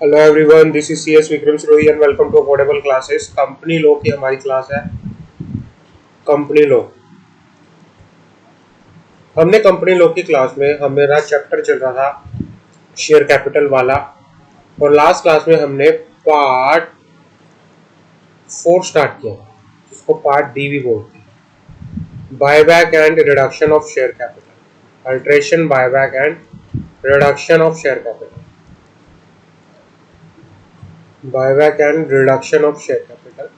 Hello everyone, this is C S Vikram Sirohi and welcome to affordable classes. Company law की हमारी class है। Company law. हमने company law की class में हमारा चैप्टर चल रहा था शेयर कैपिटल वाला, और लास्ट क्लास में हमने पार्ट 4 स्टार्ट किया, जिसको पार्ट डी भी बोलते हैं। Buyback and reduction of share capital, alteration, buyback and reduction of share capital, buyback and reduction of share capital.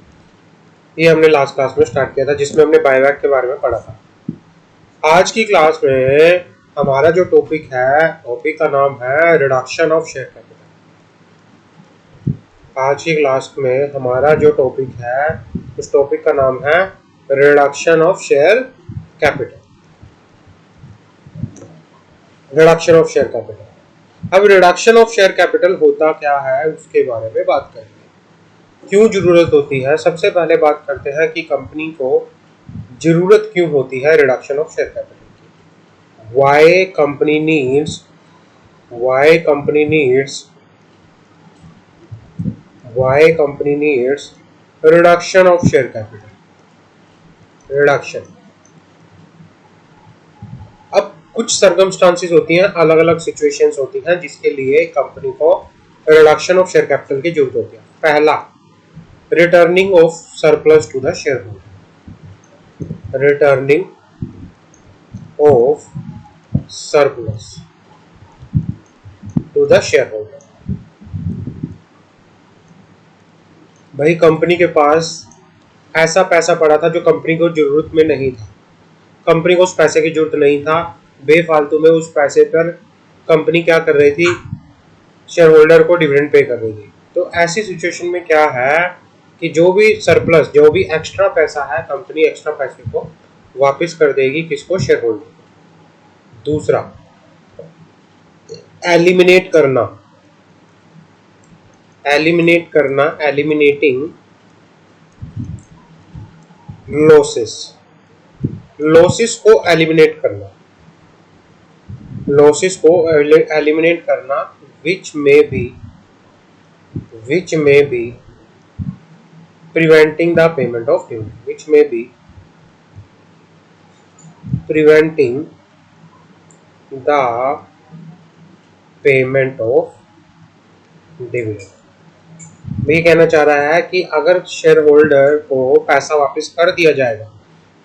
ये हमने लास्ट क्लास में स्टार्ट किया था, जिसमें हमने बायबैक के बारे में पढ़ा था। आज की क्लास में हमारा जो टॉपिक है, टॉपिक का नाम है रिडक्शन ऑफ शेयर कैपिटल। आज की क्लास में हमारा जो टॉपिक है, उस टॉपिक का नाम है reduction of share capital. Reduction of share capital. अब रिडक्शन ऑफ शेयर कैपिटल होता क्या है, उसके बारे में बात करेंगे। क्यों जरूरत होती है, सबसे पहले बात करते हैं कि कंपनी को जरूरत क्यों होती है रिडक्शन ऑफ शेयर कैपिटल की। Why company needs reduction of share capital, reduction. अब कुछ सर्कमस्टांसेस होती हैं, अलग अलग सिचुएशंस होती हैं, जिसके लिए कंपनी को रिडक्शन ऑफ शेयर कैपिटल की जरूरत होती है। पहला, returning of surplus to the share holder. Returning of surplus to the share holder. भाई, कंपनी के पास ऐसा पैसा पड़ा था जो कंपनी को जरूरत में नहीं था, कंपनी को उस पैसे की जरूरत नहीं था, बेफालतू में उस पैसे पर कंपनी क्या कर रही थी, शेयर होल्डर को डिविडेंड पे कर रही थी। तो ऐसी सिचुएशन में क्या है कि जो भी सरप्लस, जो भी एक्स्ट्रा पैसा है, कंपनी एक्स्ट्रा पैसे को वापस कर देगी, किसको, शेयर होल्डर को। दूसरा, एलिमिनेट करना, एलिमिनेटिंग लॉसेस को एलिमिनेट करना, which may be preventing the payment of dividend, ये कहना चाह रहा है कि अगर शेयर होल्डर को पैसा वापस कर दिया जाएगा,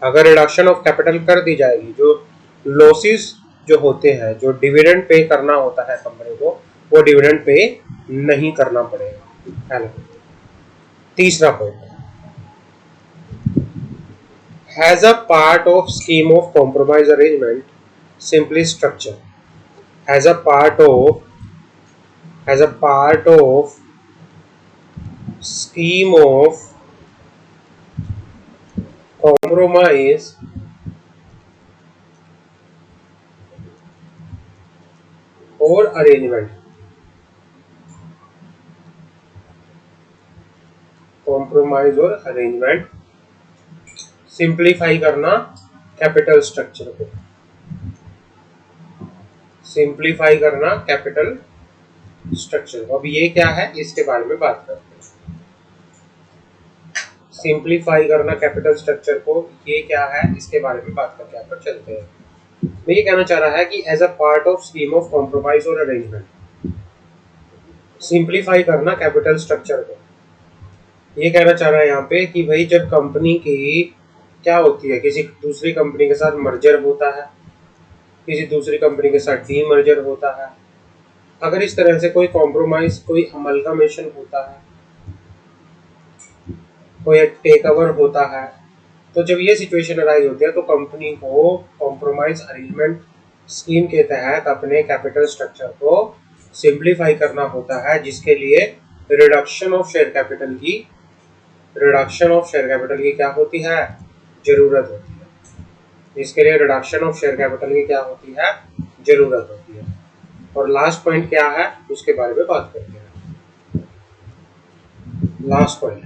अगर रिडक्शन ऑफ कैपिटल कर दी जाएगी, जो लॉसेस जो होते हैं, जो डिविडेंड पे करना होता है कंपनी को, वो डिविडेंड पे नहीं करना पड़ेगा। तीसरा point, has a part of scheme of compromise arrangement simply structure, has a part of scheme of compromise or arrangement, compromise और अरेंजमेंट, सिंप्लीफाई करना कैपिटल स्ट्रक्चर को, सिंप्लीफाई करना कैपिटल स्ट्रक्चर को। अब ये क्या है, इसके बारे में बात करते हैं। सिंप्लीफाई करना कैपिटल स्ट्रक्चर को, ये क्या है, इसके बारे में बात करके आप चलते हैं। मैं ये कहना चाह रहा है कि as a part of scheme of compromise और अरेंजमेंट, सिंप्लीफाई करना कैपिटल स्ट्रक्चर को। ये कहना चाह रहा है यहाँ पे कि भाई, जब कंपनी की क्या होती है, किसी दूसरी कंपनी के साथ मर्जर होता है, किसी दूसरी कंपनी के साथ डीमर्जर होता है, अगर इस तरह से कोई कॉम्प्रोमाइज, कोई अमलगामेशन होता है, कोई टेक ओवर होता है, तो जब ये सिचुएशन अराइज होती है, तो कंपनी को कॉम्प्रोमाइज अरेंजमेंट स्कीम के तहत अपने कैपिटल स्ट्रक्चर को सिंप्लीफाई करना होता है, जिसके लिए रिडक्शन ऑफ शेयर कैपिटल की क्या होती है, जरूरत होती है। इसके लिए रिडक्शन ऑफ शेयर कैपिटल की क्या होती है, जरूरत होती है। और लास्ट पॉइंट क्या है, उसके बारे में बात करते हैं। Last point,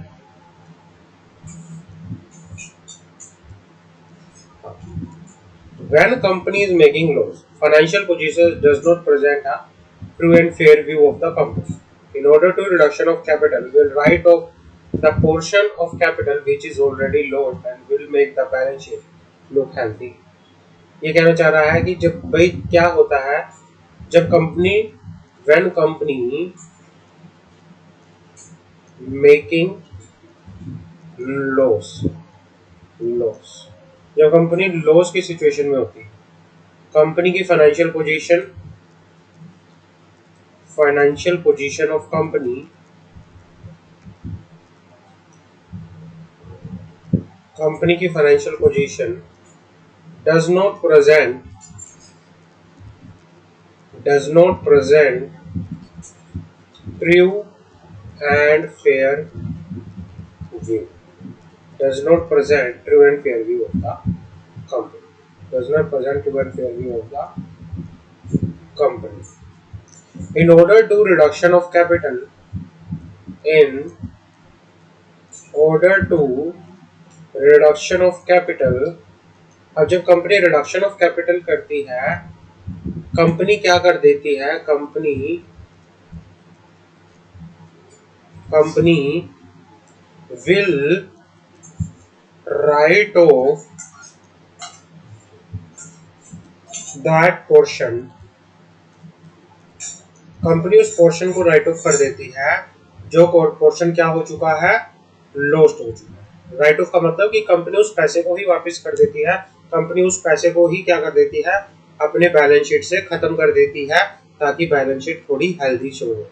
when company is making loss, financial position does not present a true and fair view of the company. In order to reduction of capital, will write off the portion of capital which is already lost and will make the balance sheet look healthy. ये कहना चाह रहा है कि जब भाई क्या होता है, जब company when company making loss जब कंपनी लॉस की सिचुएशन में होती है, कंपनी की फाइनेंशियल पोजीशन ऑफ कंपनी की financial position does not present true and fair view of the company. In order to reduction of capital, अब जब company reduction of capital करती है, कंपनी क्या कर देती है, company will write off that portion, company उस पोर्शन को राइट ऑफ कर देती है जो पोर्शन क्या हो चुका है, लॉस्ट हो चुका है। राइट ऑफ का मतलब कि कंपनी उस पैसे को ही वापस कर देती है, कंपनी उस पैसे को ही क्या कर देती है, अपने बैलेंस शीट से खत्म कर देती है ताकि बैलेंस शीट थोड़ी हेल्दी शो हो।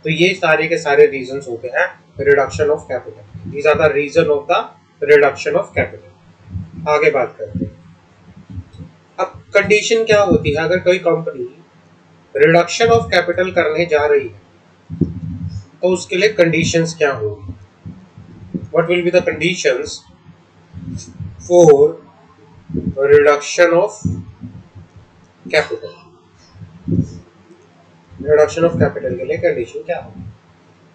तो ये सारे के सारे रीजंस होते हैं reduction of capital. These are the reason of the reduction of capital. आगे बात करते हैं। अब कंडीशन क्या होती है, अगर कोई कंपनी रिडक्शन ऑफ कैपिटल करने जा रही है तो उसके लिए कंडीशंस क्या होंगी? What will be the conditions for reduction of capital? Reduction of capital के लिए कंडीशन क्या होगी?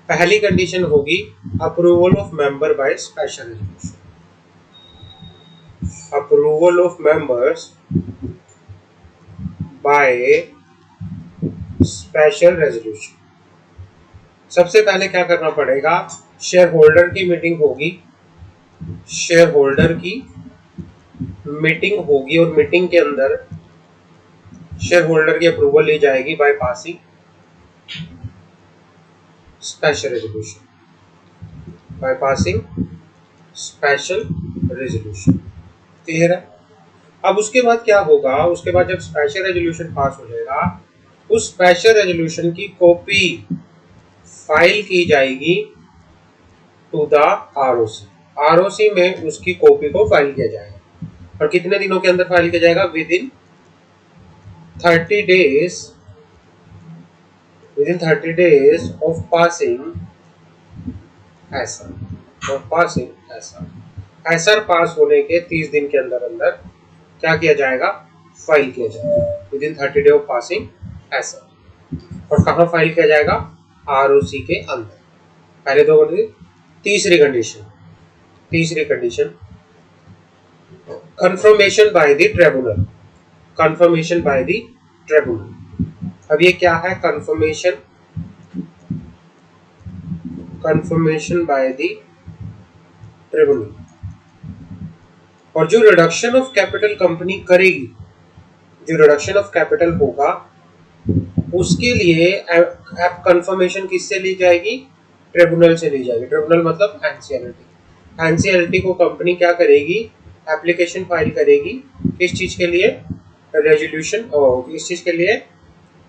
पहली कंडीशन होगी approval of member by special resolution. Approval of members by special resolution. सबसे पहले क्या करना पड़ेगा, शेयर होल्डर की मीटिंग होगी, और मीटिंग के अंदर शेयर होल्डर की अप्रूवल ली जाएगी by passing special resolution. Clear है? अब उसके बाद क्या होगा, उसके बाद जब स्पेशल रेजोल्यूशन पास हो जाएगा, उस स्पेशल रेजोल्यूशन की कॉपी फाइल की जाएगी टू द आरओसी में उसकी कॉपी को फाइल किया जाएगा। और कितने दिनों के अंदर फाइल किया जाएगा? Within 30 days of passing SR pass होने के 30 दिन के अंदर क्या किया जाएगा? फाइल किया जाएगा within 30 day of passing SR. और कहाँ फाइल किया जाएगा? आरओसी के अंदर। पहले दो कंडीशन। तीसरी condition confirmation bye the tribunal. अब ये क्या है? Confirmation bye the tribunal. और जो रिडक्शन ऑफ कैपिटल कंपनी करेगी, जो रिडक्शन ऑफ कैपिटल होगा, उसके लिए कंफर्मेशन किससे ली जाएगी? ट्रिब्यूनल से ली जाएगी। ट्रिब्यूनल मतलब एनसीएलटी को कंपनी क्या करेगी? एप्लीकेशन फाइल करेगी। किस चीज के लिए? रेजोल्यूशन, किस चीज के लिए?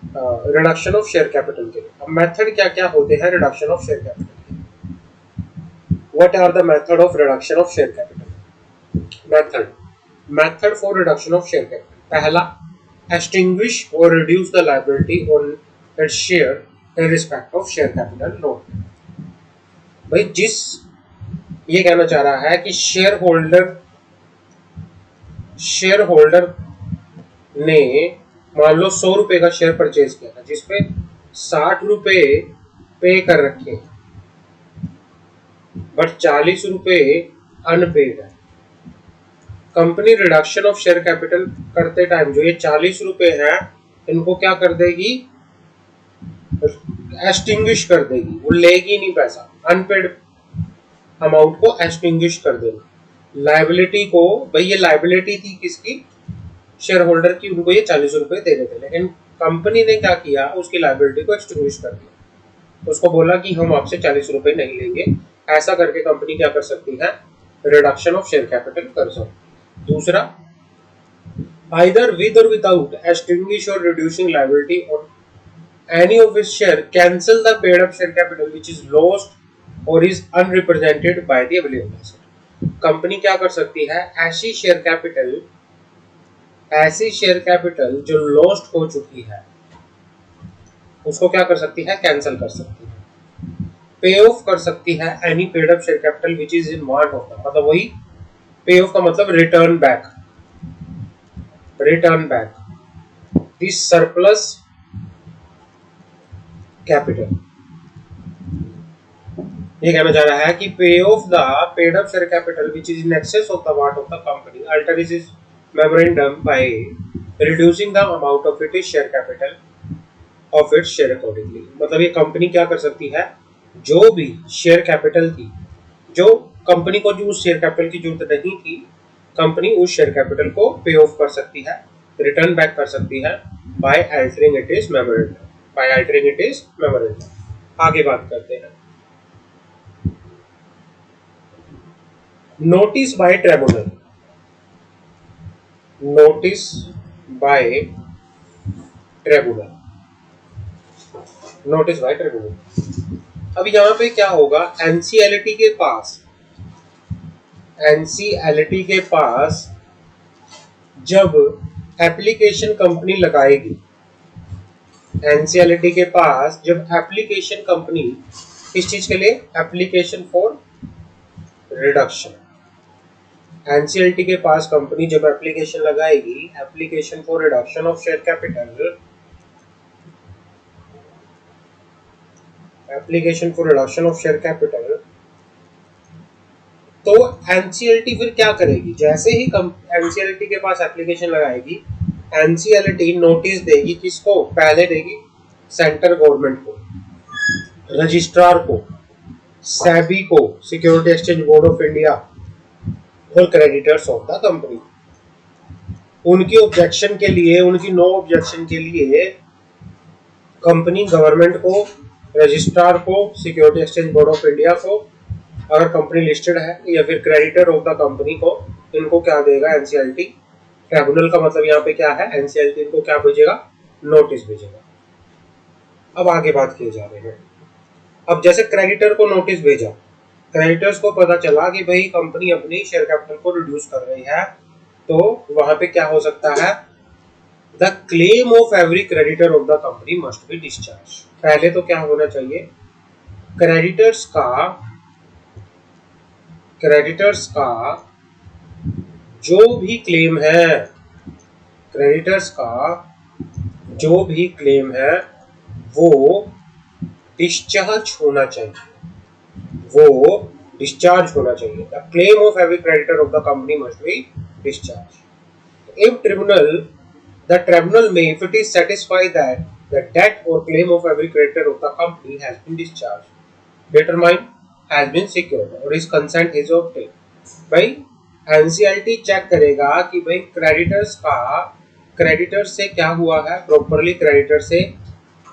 रिडक्शन ऑफ शेयर कैपिटल के लिए। अब मेथड क्या क्या होते हैं रिडक्शन ऑफ शेयर कैपिटल के? What are the method of reduction of share capital? Method for reduction of share capital. पहला, extinguish or reduce the liability on its share in respect of share capital loan। भाई ये कहना चाह रहा है कि share holder ने मान लो 100 रुपए का शेयर परचेज किया था, जिसपे 60 रुपए पे कर रखे हैं, बट 40 रुपए अनपेड है। Company reduction of share capital करते टाइम जो ये 40 रुपए हैं, इनको क्या कर देगी? एक्सटिंग्विश कर देगी, वो लेगी नहीं पैसा, अनपेड अमाउंट को एक्सटिंग्विश कर देना। लाइबिलिटी को, भाई ये लाइबिलिटी थी किसकी, शेयर होल्डर की, उनको ये 40 रुपए देने थे, लेकिन कंपनी ने क्या किया, उसकी लाइबिलिटी को एक्सटिंग्विश कर दिया, उसको बोला कि हम आपसे 40 रुपए नहीं लेंगे। ऐसा करके कंपनी क्या कर सकती है, रिडक्शन ऑफ शेयर कैपिटल कर सकती। दूसरा, either with or without extinguish or reducing liability on any of its share, cancel the paid up share capital which is lost or is unrepresented by the available asset। Company क्या कर सकती है, ऐसी share capital जो lost हो चुकी है उसको क्या कर सकती है, कैंसिल कर सकती है। पे ऑफ कर सकती है any paid up share capital which is in want of, मतलब वही पे ऑफ का मतलब return back this surplus capital. ये कहना चाह रहा है कि पे of the paid up share capital which is in excess of the want of the company altars is memorandum by reducing the amount of it share capital of its share accordingly. मतलब ये company क्या कर सकती है, जो भी share capital थी, जो कंपनी को जो उस शेयर कैपिटल की जरूरत नहीं थी, कंपनी उस शेयर कैपिटल को पे ऑफ कर सकती है, रिटर्न बैक कर सकती है by altering it is memorandum. आगे बात करते हैं, नोटिस बाय ट्रिब्यूनल। अब यहाँ पे क्या होगा, एनसीएलटी के पास जब एप्लीकेशन कंपनी लगाएगी, एनसीएलटी के पास जब एप्लीकेशन कंपनी किस चीज के लिए, एप्लीकेशन फॉर रिडक्शन, एनसीएलटी के पास कंपनी जब एप्लीकेशन लगाएगी, application for reduction of share capital, application for reduction of share capital, तो एनसीएलटी फिर क्या करेगी, जैसे ही एनसीएलटी के पास एप्लीकेशन लगाएगी, एनसीएलटी नोटिस देगी, किसको, पहले देगी सेंट्रल गवर्नमेंट को, रजिस्ट्रार को, सेबी को, security exchange board of India और क्रेडिटर्स ऑफ द कंपनी। उनकी ऑब्जेक्शन के लिए, उनकी नो ऑब्जेक्शन के लिए कंपनी गवर्नमेंट को, रजिस्ट्रार को, security exchange board of India को, अगर कंपनी लिस्टेड है, या फिर क्रेडिटर ऑफ द कंपनी को, इनको क्या देगा, एनसीएलटी। ट्रिब्यूनल का मतलब यहाँ पे क्या है, एनसीएलटी इनको क्या भेजेगा, नोटिस भेजेगा। अब आगे बात किए जा रहे हैं, अब जैसे क्रेडिटर को नोटिस भेजा, क्रेडिटर्स को पता चला कि भाई कंपनी अपनी शेयर कैपिटल को रिड्यूस कर रही है, तो वहां पे क्या हो सकता है, the claim of every creditor of the company must be discharge. पहले तो क्या होना चाहिए, क्रेडिटर्स का जो भी क्लेम है, क्रेडिटर्स का जो भी क्लेम है वो डिस्चार्ज होना चाहिए, the claim of every creditor of the company must be discharge. If the tribunal may, if it is satisfied that the debt or claim of every creditor of the company has been discharged, determined, has been secured और इस consent is obtained, भाई NCLT check करेगा कि भाई creditors से क्या हुआ है, प्रॉपरली क्रेडिटर से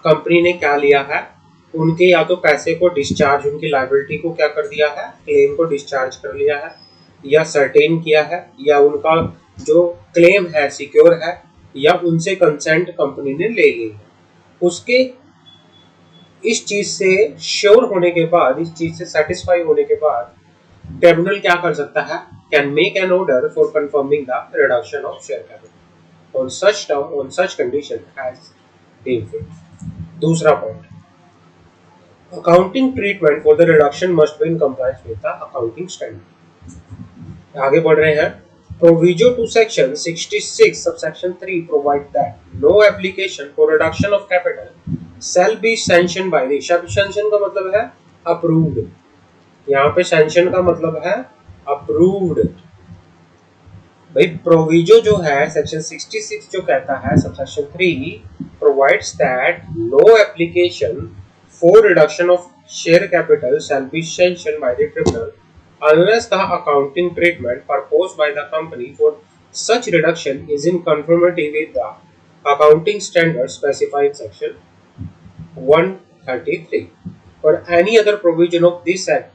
कंपनी ने क्या लिया है, उनके या तो पैसे को डिस्चार्ज, उनकी लायबिलिटी को क्या कर दिया है, क्लेम को डिस्चार्ज कर लिया है, या सर्टेन किया है, या उनका जो क्लेम है सिक्योर है, या उनसे कंसेंट कंपनी ने ले ली है। उसके इस चीज से श्योर होने के बाद, इस चीज से सेटिस्फाई होने के बाद, ट्रिब्यूनल क्या कर सकता है, can make an order for confirming the reduction of share capital on such term, on such condition as deemed fit. दूसरा point, accounting treatment for the reduction must be in compliance with the accounting standard. आगे बढ़ रहे हैं, Proviso to section 66 subsection 3 provide that no application for reduction of capital shall be sanctioned by the, sanction का मतलब है approved, यहाँ पे sanction का मतलब है approved। भाई प्रोविजो जो है सेक्शन 66 जो कहता है subsection 3 provides that no application for reduction of share capital shall be sanctioned by the tribunal unless the accounting treatment proposed by the company for such reduction is in conformity with the accounting standards specified in section 133 or any other provision of this act,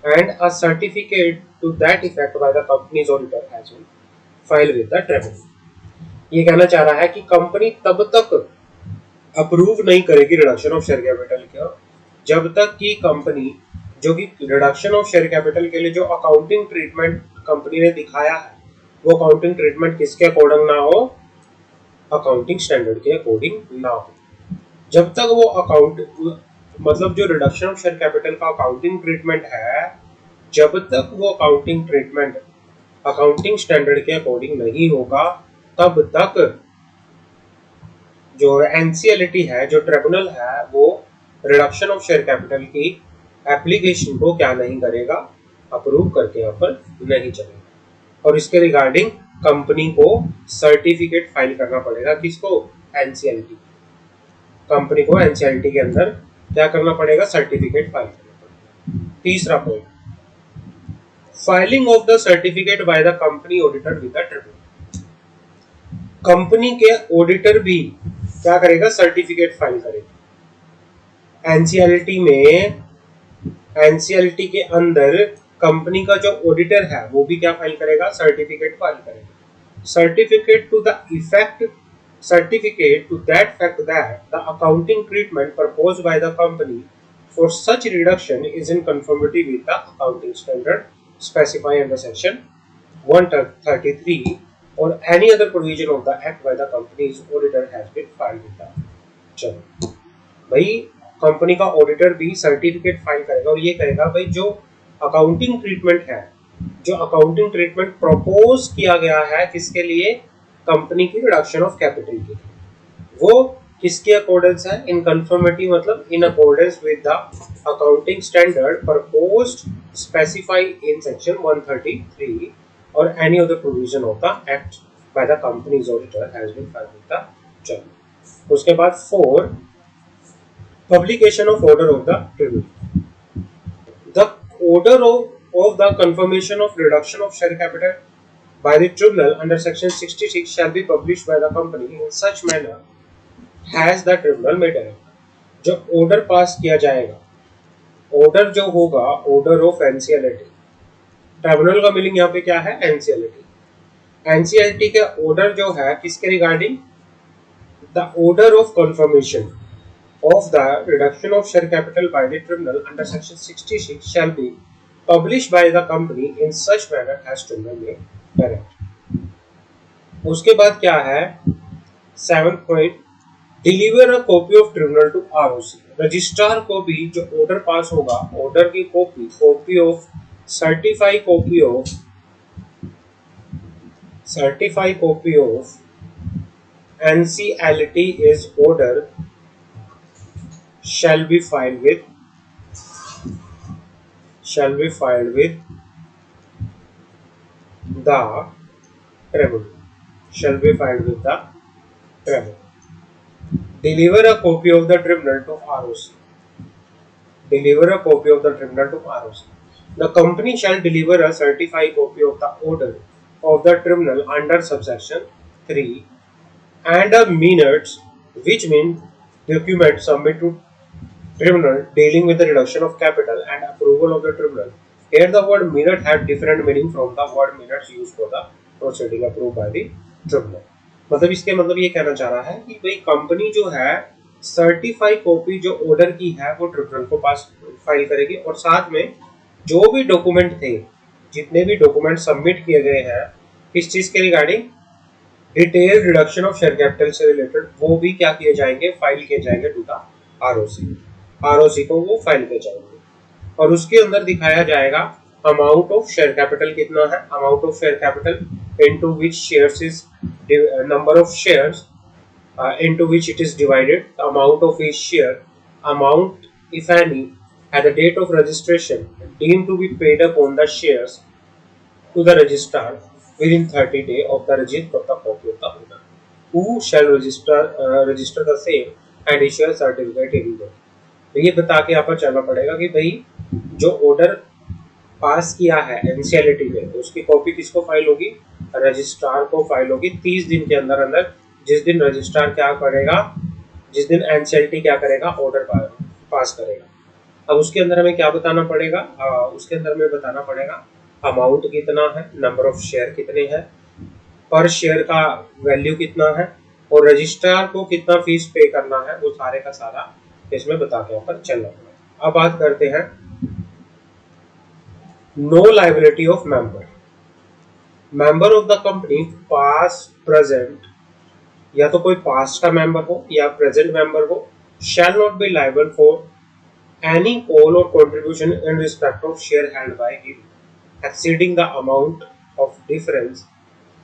and a certificate to that effect by the company's auditor has been filed with the tribunal. ये कहना चाह रहा है कि company तब तक approve नहीं करेगी रिडक्शन ऑफ शेयर कैपिटल का जब तक कि कंपनी जो कि रिडक्शन ऑफ शेयर कैपिटल के लिए जो अकाउंटिंग ट्रीटमेंट कंपनी ने दिखाया है वो अकाउंटिंग ट्रीटमेंट किसके अकॉर्डिंग ना हो, अकाउंटिंग स्टैंडर्ड के अकॉर्डिंग ना हो। जब तक वो अकाउंट मतलब जो रिडक्शन ऑफ शेयर कैपिटल का अकाउंटिंग ट्रीटमेंट है, जब तक वो अकाउंटिंग ट्रीटमेंट अकाउंटिंग स्टैंडर्ड के अकॉर्डिंग नहीं होगा तब तक जो एनसीएलटी है, जो ट्रिब्यूनल है, वो रिडक्शन ऑफ शेयर कैपिटल की एप्लीकेशन को क्या नहीं करेगा, अप्रूव करके यहाँ पर नहीं चलेगा। और इसके रिगार्डिंग कंपनी को सर्टिफिकेट फाइल करना पड़ेगा, किसको, एनसीएलटी। कंपनी को एनसीएलटी के अंदर क्या करना पड़ेगा, सर्टिफिकेट फाइल करना पड़ेगा। तीसरा point, filing of the certificate bye the company auditor with the tribunal. Company के ऑडिटर भी क्या करेगा, सर्टिफिकेट फाइल करेगा। एनसीएलटी में, एनसीएलटी के अंदर कंपनी का जो ऑडिटर है वो भी क्या फाइल करेगा, सर्टिफिकेट फाइल करेगा। Certificate to the effect, certificate to that fact that the accounting treatment proposed by the company for such reduction is in conformity with the accounting standard specified under section 133 or any other provision of the act by the company's auditor has been filed with the। चलो भाई, company का auditor भी certificate file करेगा और ये कहेगा भाई जो अकाउंटिंग ट्रीटमेंट है, जो अकाउंटिंग ट्रीटमेंट प्रपोज किया गया है किसके लिए, कंपनी की रिडक्शन ऑफ कैपिटल के लिए, वो किसके अकॉर्डेंस है, इन कंफर्मिटी मतलब in accordance with the accounting standard proposed specified in section 133 or any other provision of the act by the company's auditor has been filed with the journal। उसके बाद 4, publication of order of the tribunal। The order of the confirmation of reduction of share capital by the tribunal under section 66 shall be published by the company in such manner has the tribunal made direct। जो order पास किया जाएगा, order जो होगा, order of NCLT, tribunal का meaning यहाँ पे क्या है, एनसीएलटी। एनसीएलटी के ऑर्डर जो है किसके regarding, the order of confirmation of the reduction of share capital by the tribunal under section 66 shall be published by the company in such manner as tribunal में direct. उसके बाद क्या है, 7 point, deliver a copy of tribunal to ROC. Registrar को भी जो order pass होगा, order की copy of certified copy of NCLT is order shall be filed with the tribunal, shall be filed with the tribunal। Deliver a copy of the tribunal to ROC, deliver a copy of the tribunal to ROC। The company shall deliver a certified copy of the order of the tribunal under subsection 3 and a minutes, which means document submitted to tribunal dealing with the reduction of capital and approval of the tribunal। Here the word minute have different meaning from the word minutes used for the proceeding approved by the tribunal। मतलब इसके मतलब ये कहना चाह रहा है कि भाई कंपनी जो है सर्टिफाइड कॉपी जो ऑर्डर की है वो ट्रिब्यूनल को पास फाइल करेगी और साथ में जो भी डॉक्यूमेंट थे, जितने भी डॉक्यूमेंट सबमिट किए गए हैं किस चीज के regarding, detail reduction of share capital से रिलेटेड, वो भी क्या किए जाएंगे, फाइल किए जाएंगे टू द आरओसी। आरओसी को वो फाइल किए जाएंगे और उसके अंदर दिखाया जाएगा अमाउंट ऑफ शेयर कैपिटल कितना है, amount of share capital into which shares is number of shares into which it is divided, amount of each share, amount if any at the date of registration deemed to be paid upon the shares to the registrar within 30 days of the receipt of the copy of the order। Who shell register the same and issue a certificate in the. तो ये बता के यहाँ पर चलना पड़ेगा कि भाई जो ऑर्डर पास किया है एनसीएलटी में तो उसकी कॉपी किसको फाइल होगी, रजिस्ट्रार को फाइल होगी 30 दिन के अंदर अंदर, जिस दिन रजिस्ट्रार क्या करेगा, जिस दिन एनसीएलटी क्या करेगा, ऑर्डर पास करेगा। अब उसके अंदर हमें क्या बताना पड़ेगा, उसके अंदर हमें बताना पड़ेगा अमाउंट कितना है, नंबर ऑफ शेयर कितने हैं, पर शेयर का वैल्यू कितना है, और रजिस्ट्रार को कितना फीस पे करना है, वो सारे का सारा इसमें बता के ऊपर चलना पड़ेगा। अब बात करते हैं no liability of member of the company past present, या तो कोई पास्ट का मेंबर हो या प्रेजेंट मेंबर हो, शैल not be liable for any call or contribution in respect of share held by him exceeding the amount of difference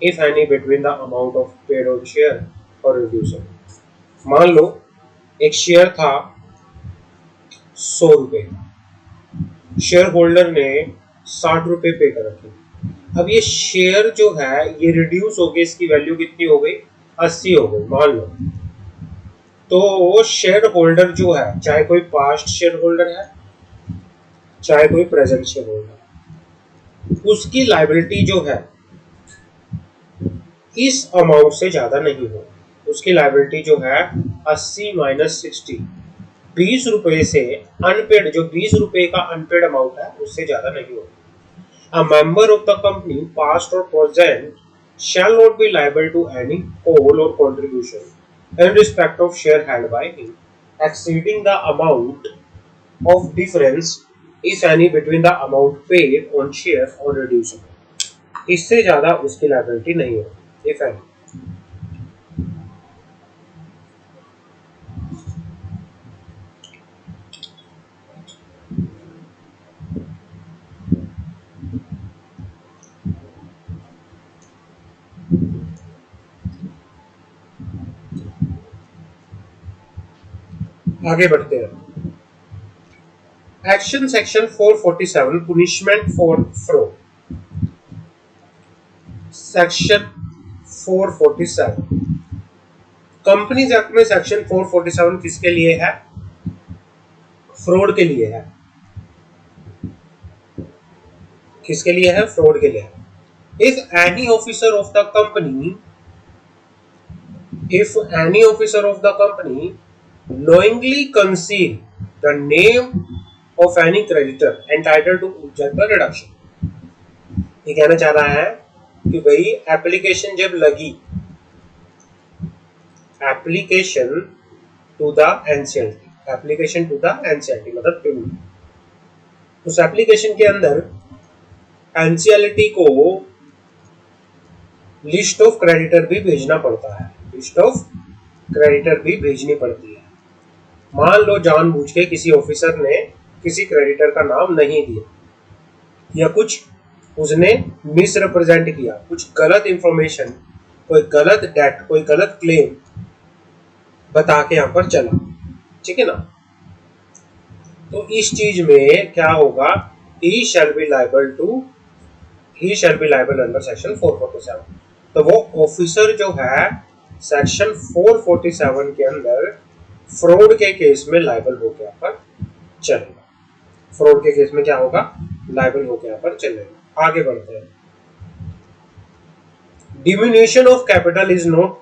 if any between the amount of paid on share or reducer। मान लो एक share था 100 रुपए, share holder ने 60 रुपए पे कर रखे। अब ये शेयर जो है ये रिड्यूस हो गई, इसकी वैल्यू कितनी हो गई, 80 हो गई मान लो। तो शेयर होल्डर जो है, चाहे कोई पास्ट शेयर होल्डर है चाहे कोई प्रेजेंट शेयर होल्डर, उसकी लायबिलिटी जो है इस अमाउंट से ज्यादा नहीं हो। उसकी लायबिलिटी जो है 80 माइनस 60, 20 रुपए से अनपेड, जो 20 रुपए का अनपेड अमाउंट है उससे ज्यादा नहीं हो। A member of the company past or present shall not be liable to any call or contribution in respect of share held by him exceeding the amount of difference if any between the amount paid on share or reducing। इससे ज्यादा उसकी liability नहीं है if any। आगे बढ़ते हैं। Action section 447 punishment for fraud. Section 447 companies act में section 447 किसके लिए है, फ्रॉड के लिए है। किसके लिए है, फ्रॉड के लिए है। If any officer of the company knowingly conceal the name of any creditor entitled to object the reduction। ये कहना चाह रहा है कि भाई एप्लीकेशन जब लगी, एप्लीकेशन टू द एनसीएलटी मतलब ट्रिब्यूनल, उस एप्लीकेशन के अंदर एनसीएलटी को लिस्ट ऑफ क्रेडिटर भी भेजना पड़ता है, लिस्ट ऑफ क्रेडिटर भी भेजनी पड़ती है। मान लो जानबूझ के किसी ऑफिसर ने किसी क्रेडिटर का नाम नहीं दिया, या कुछ उसने मिस रिप्रेजेंट किया, कुछ गलत इंफॉर्मेशन, कोई गलत डेट, कोई गलत क्लेम बता के यहां पर चला, ठीक है ना। तो इस चीज में क्या होगा, he shall be liable under section 447। तो वो ऑफिसर जो है सेक्शन 447 के अंदर फ्रॉड के केस में लायबल हो गया पर चलेगा। फ्रॉड के केस में क्या होगा, लायबल हो गया पर चलेगा। आगे बढ़ते हैं। Diminution of capital is not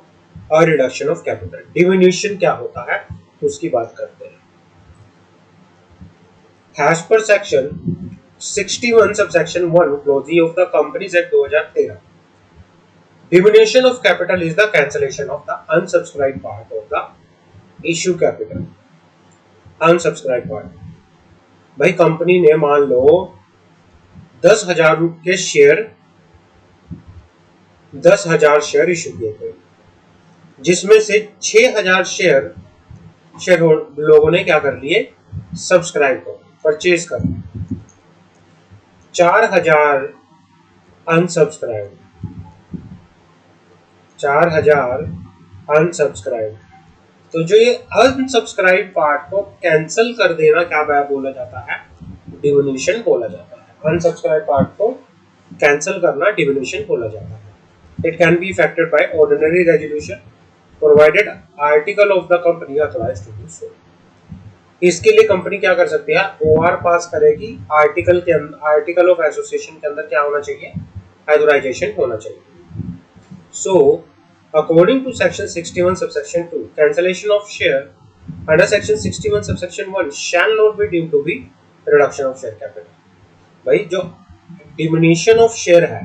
a reduction of capital. Diminution क्या होता है उसकी बात करते हैं। एज पर section 61 subsection 1 clause of the companies act 2013, diminution of capital is the cancellation of the unsubscribed part of the issue capital। unsubscribed part, भाई company ने मान लो 10,000 के शेयर 10,000 शेयर इशू किए थे, जिसमें से 6,000 शेयर लोगों ने क्या कर लिए, सब्सक्राइब कर, परचेज कर, 4,000 अनसब्सक्राइब, 4,000 अनसब्सक्राइब। तो जो ये अनसब्सक्राइब पार्ट को कैंसिल कर देना क्या बोला जाता है, डिमिन्यूशन बोला जाता है। अनसब्सक्राइब पार्ट को कैंसिल करना डिमिन्यूशन बोला जाता है। It can be effected by ordinary resolution provided article of the company authorised to do so. इसके लिए कंपनी क्या कर सकती है, ओआर पास करेगी, आर्टिकल के अंदर, आर्टिकल ऑफ एसोसिएशन के अंदर क्या होना चाहिए, ऑथराइजेशन होना चाहिए। So according to section 61 subsection 2 cancellation of share under section 61 subsection 1 shall not be deemed to be reduction of share capital. भाई जो डिमिनिशन ऑफ शेयर है,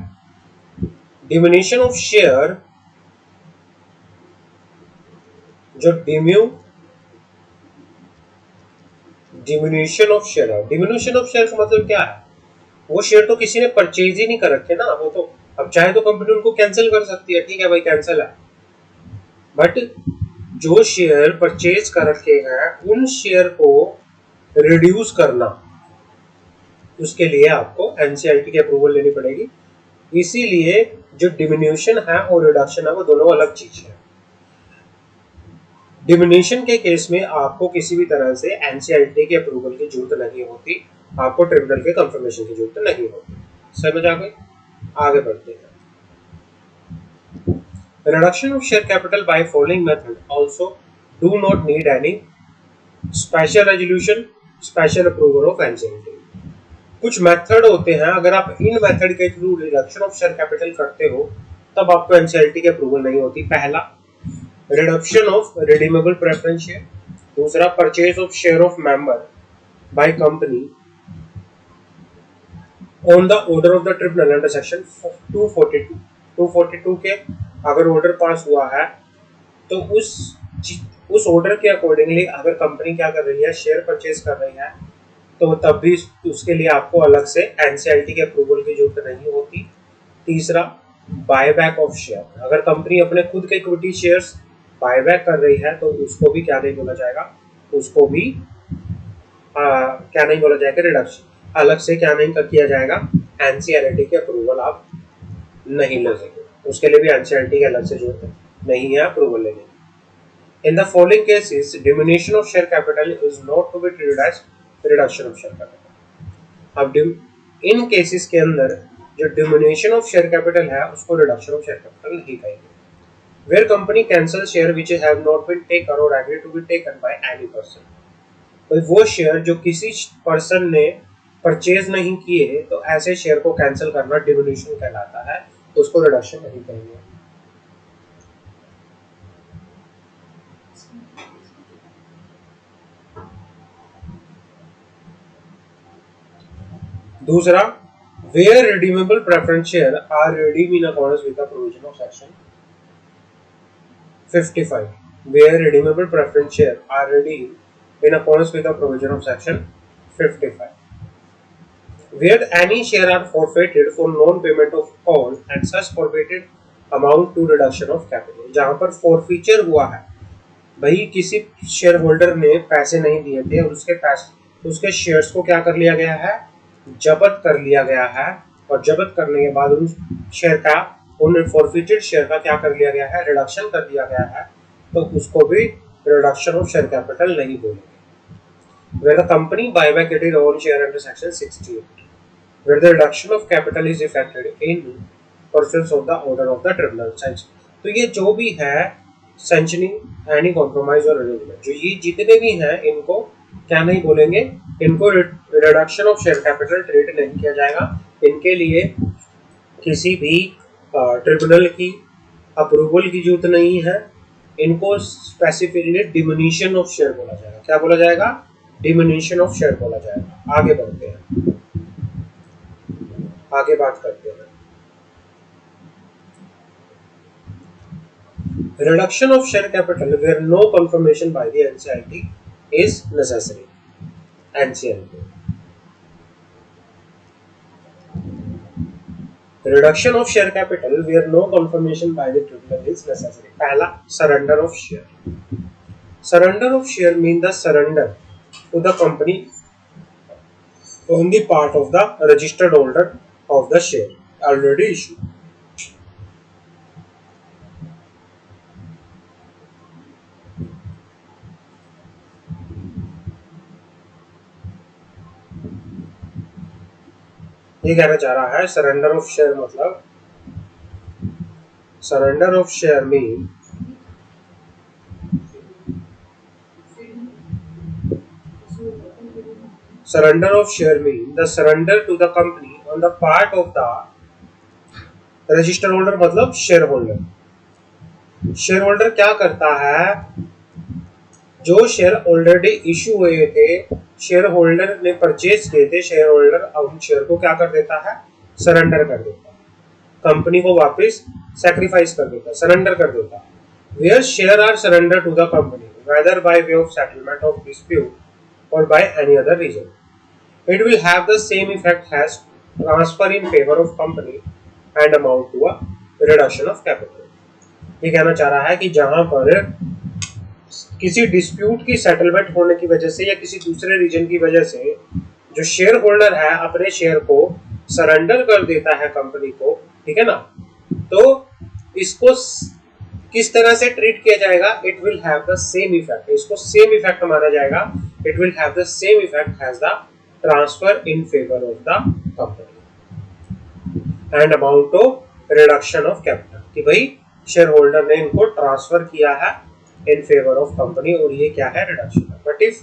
डिमिनिशन ऑफ शेयर, जो डिमिनिशन ऑफ शेयर है, diminution of share का मतलब क्या है, वो शेयर तो किसी ने परचेज ही नहीं कर रखे ना, वो तो अब चाहे तो कंपनी उनको कैंसिल कर सकती है, ठीक है भाई कैंसिल है, बट जो शेयर परचेज कर रखे हैं उन शेयर को रिड्यूस करना, उसके लिए आपको एनसीएलटी की अप्रूवल लेनी पड़ेगी। इसीलिए जो डिमिन्यूशन है और रिडक्शन है वो दोनों अलग चीज है। डिमिन्यूशन के केस में आपको किसी भी तरह से एनसीएलटी के अप्रूवल की जरूरत नहीं होती, आपको ट्रिब्यूनल के कंफर्मेशन की जरूरत नहीं होती। समझ आ गई? आगे बढ़ते हैं। Reduction of share capital by following method also do not need any special resolution, special approval of NCLT. कुछ मेथड होते हैं, अगर आप इन मेथड के through reduction of share capital करते हो तब आपको एनसीएलटी की अप्रूवल नहीं होती। पहला, reduction of redeemable preference share. दूसरा, purchase of share of member by company on the order of the tribunal under section 242। 242 के अगर ऑर्डर पास हुआ है तो उस ऑर्डर के अकॉर्डिंगली अगर कंपनी क्या कर रही है, शेयर परचेज कर रही है, तो तब भी उसके लिए आपको अलग से एनसीएलटी के अप्रूवल की जरूरत नहीं होती। तीसरा, बायबैक ऑफ शेयर। अगर कंपनी अपने खुद के इक्विटी शेयर्स बायबैक कर रही है तो उसको भी क्या नहीं बोला जाएगा, उसको भी क्या नहीं बोला जाएगा, रिडक्शन। अलग से क्या नहीं किया जाएगा, एनसीएलटी के अप्रूवल आप नहीं ले सकते, उसके लिए भी एनसीएलटी की अलग से जरूरत नहीं है अप्रूवल लेने की। In the following cases diminution of share capital is not to be treated as reduction of share capital. अब इन केसेस के अंदर जो डिमिनिशन ऑफ शेयर कैपिटल है उसको रिडक्शन ऑफ शेयर कैपिटल नहीं कहेंगे। Where company cancel share which have not been taken और agree to be taken by any person. कोई वो शेयर जो किसी पर्सन ने परचेज नहीं किए तो ऐसे शेयर को कैंसिल करना डिमिनिशन कहलाता है, उसको रिडक्शन नहीं कहेंगे। दूसरा, where redeemable preference share are redeemed in accordance with the provision of section 55, where redeemable preference share are redeemed in accordance with the provision of section 55, where any share are forfeited for non-payment of all and such forfeited amount to reduction of capital। जहां पर forfeiture हुआ है, भाई किसी share holder ने पैसे नहीं दिए थे और उसके शेयर्स को क्या कर लिया गया है, जब्त कर लिया गया है, और जब्त करने के बाद उन शेयर का, उन फॉरफिटेड शेयर का क्या कर लिया गया है, रिडक्शन कर दिया गया है, तो उसको भी रिडक्शन ऑफ शेयर कैपिटल नहीं बोलेंगे। Where the company buyback its own share under section 68, where the reduction of capital is effected in pursuance of the order of the tribunal sanction। तो ये जो भी है सैंक्शनिंग एनी कॉम्प्रोमाइज और arrangement, जो ये जितने भी हैं इनको क्या नहीं बोलेंगे, इनको reduction of share capital treat नहीं किया जाएगा। इनके लिए किसी भी ट्रिब्यूनल की अप्रूवल की जरूरत नहीं है, इनको स्पेसिफिकली डिमिनिशन ऑफ शेयर बोला जाएगा। क्या बोला जाएगा, डिमिनिशन ऑफ शेयर बोला जाएगा। आगे बढ़ते हैं, आगे बात करते हैं। Reduction of share capital where no confirmation by the NCLT is necessary। NCLT reduction of share capital where no confirmation by the tribunal is necessary। पहला, surrender of share। Surrender of share mean the surrender to the company on the part of the registered holder of the share already issued। ये कहना चाह रहा है surrender of share मतलब, surrender of share mean surrender of share mean the surrender to the company on the part of the register holder, मतलब share holder. Share holder क्या करता है, जो शेयर ऑलरेडी इशू हुए थे, शेयर होल्डर ने purchase किए थे, शेयर होल्डर अब शेयर को क्या कर देता है, सरेंडर कर देता है, कंपनी को वापस सैक्रिफाइस कर देता है, सरेंडर कर देता है। Where share are surrender to the company whether by way of settlement of dispute और by any other reason, it will have the same effect as transfer in favor of company and amount to a reduction of capital। ये कहना चाह रहा है कि जहां पर किसी डिस्प्यूट की सेटलमेंट होने की वजह से या किसी दूसरे रीजन की वजह से जो शेयर होल्डर है अपने शेयर को सरेंडर कर देता है कंपनी को, ठीक है ना, तो इसको किस तरह से ट्रीट किया जाएगा, it will have the same effect, इसको सेम इफेक्ट माना जाएगा, it will have the same effect as the transfer in favour of the company and amount of reduction of capital, कि भाई शेयर होल्डर ने इनको transfer किया है इन favour of company और ये क्या है, reduction. But if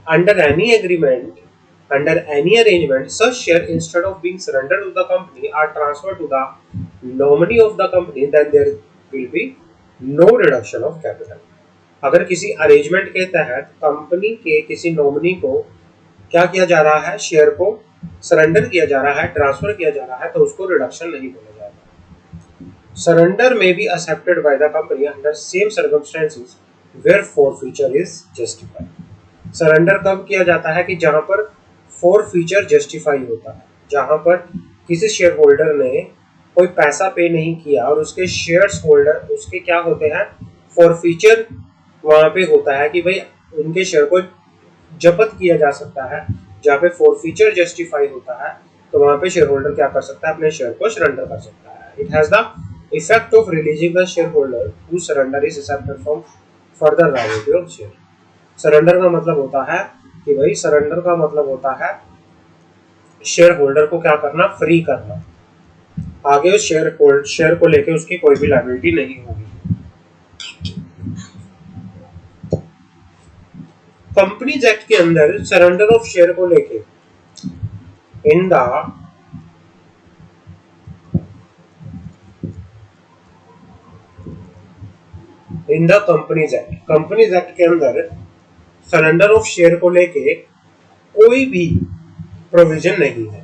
under any agreement, under any arrangement, such share instead of being surrendered to the company are transferred to the nominee of the company, then there will be no reduction of capital। अगर किसी arrangement के तहत company के किसी nominee को क्या किया जा रहा है, शेयर को सरेंडर किया जा रहा है, ट्रांसफर किया जा रहा है, तो उसको रिडक्शन नहीं बोला जाएगा। Surrender may be accepted by the company under same circumstances where forfeiture is justified. Surrender कब किया जाता है, कि जहां पर फॉरफीचर जस्टिफाई होता है, जहां पर किसी शेयर होल्डर ने कोई पैसा पे नहीं किया और उसके शेयर्स होल्डर उसके क्या होते हैं, फॉरफीचर वहां पे होता है कि भाई उनके शेयर को जब्त किया जा सकता है, जहाँ पे फॉरफीचर जस्टिफाई होता है तो वहां पे शेयर होल्डर क्या कर सकता है, अपने शेयर को सरेंडर कर सकता है। It has the effect of releasing the share holder who surrender is accepted from further liability of share. Surrender का मतलब होता है कि भाई सरेंडर का मतलब होता है शेयर होल्डर को क्या करना, फ्री करना, आगे उस शेयर को लेके उसकी कोई भी लायबिलिटी नहीं होगी। कंपनीज एक्ट के अंदर सरेंडर ऑफ शेयर को लेके इन द कंपनीज एक्ट के अंदर सरेंडर ऑफ शेयर को लेके कोई भी प्रोविजन नहीं है।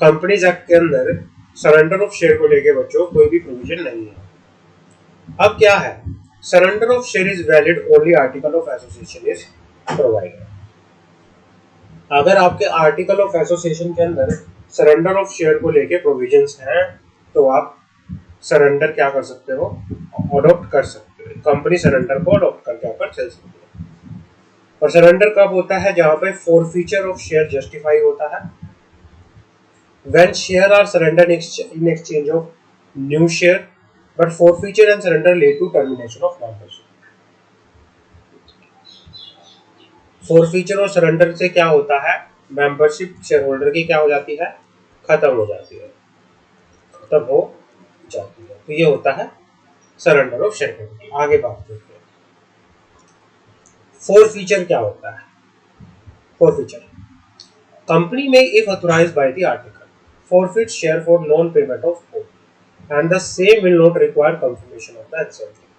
कंपनीज एक्ट के अंदर सरेंडर ऑफ शेयर को लेके बच्चों कोई भी प्रोविजन नहीं है। अब क्या है, surrender of share is valid only article of association is provided. अगर आपके आर्टिकल ऑफ एसोसिएशन के अंदर सरेंडर ऑफ शेयर को लेके प्रोविजंस हैं तो आप सरेंडर क्या कर सकते हो, अडॉप्ट कर सकते हो, कंपनी सरेंडर को अडॉप्ट करके ऊपर चल सकती है। और सरेंडर कब होता है, जहां पे फॉरफीचर ऑफ शेयर जस्टिफाई होता है, when share are surrender in exchange of new share, but forfeiture and surrender lead to termination of membership. Forfeiture और सरेंडर से क्या होता है, मेंबरशिप शेयर होल्डर की क्या हो जाती है, खत्म हो जाती है, खत्म हो जाती है। तो ये होता है सरेंडर ऑफ शेयर होल्डर। आगे बात करते हैं फॉरफीचर क्या होता है। फॉरफीचर, कंपनी में if authorised by the article forfeit share for non payment of oath and the same will not require confirmation of the incentive।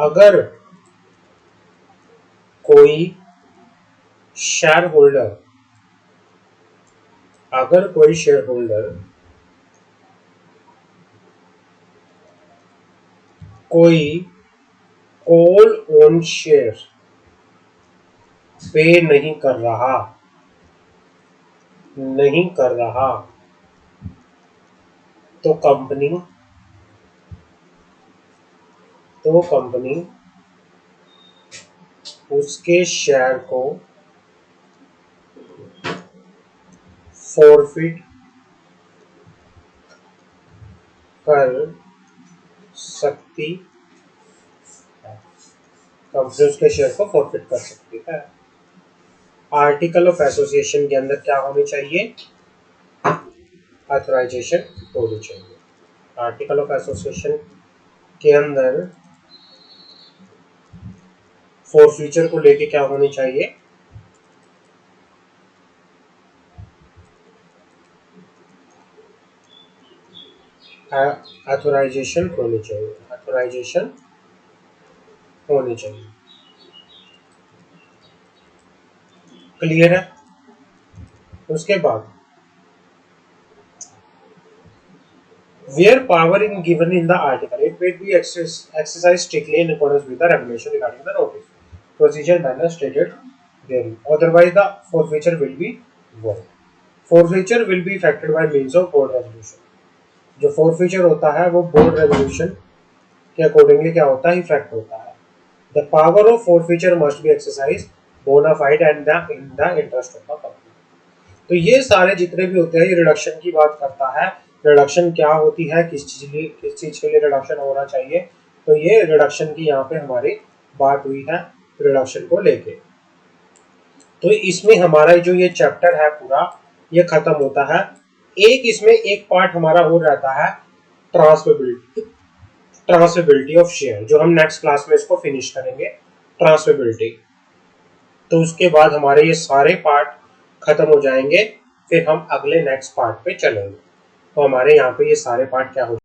अगर कोई शेयर होल्डर कोई कॉल ऑन शेयर पे नहीं कर रहा तो कंपनी उसके शेयर को फॉरफिट कर सकती है, कंपनी उसके शेयर को फॉरफिट कर सकती है। आर्टिकल ऑफ एसोसिएशन के अंदर क्या होनी चाहिए, ऑथराइजेशन होनी चाहिए। आर्टिकल ऑफ एसोसिएशन के अंदर फॉरफीचर को लेके क्या होनी चाहिए, ऑथराइजेशन होनी चाहिए, ऑथराइजेशन होनी चाहिए। क्लियर है? उसके बाद where power in given in the article, it will be exercised strictly in accordance with the regulation regarding the notice, procedure, manner stated therein. Otherwise, the forfeiture will be void. Forfeiture will be effected by means of board resolution. जो forfeiture होता है वो board resolution के accordingly क्या होता है, effect होता है। The power of forfeiture must be exercised bona fide and in the interest of the public. तो ये सारे जितने भी होते हैं ये रिडक्शन की बात करता है। रिडक्शन क्या होती है, किस चीज के लिए रिडक्शन होना चाहिए, तो ये रिडक्शन की यहाँ पे हमारी बात हुई है रिडक्शन को लेके। तो इसमें हमारा जो ये चैप्टर है पूरा ये खत्म होता है। एक इसमें एक पार्ट हमारा और रहता है ट्रांसफरेबिलिटी ऑफ शेयर, जो हम नेक्स्ट क्लास में इसको फिनिश करेंगे ट्रांसफरेबिलिटी। तो उसके बाद हमारे ये सारे पार्ट खत्म हो जाएंगे, फिर हम अगले नेक्स्ट पार्ट पे चलेंगे। तो हमारे यहाँ पे ये सारे पार्ट क्या हो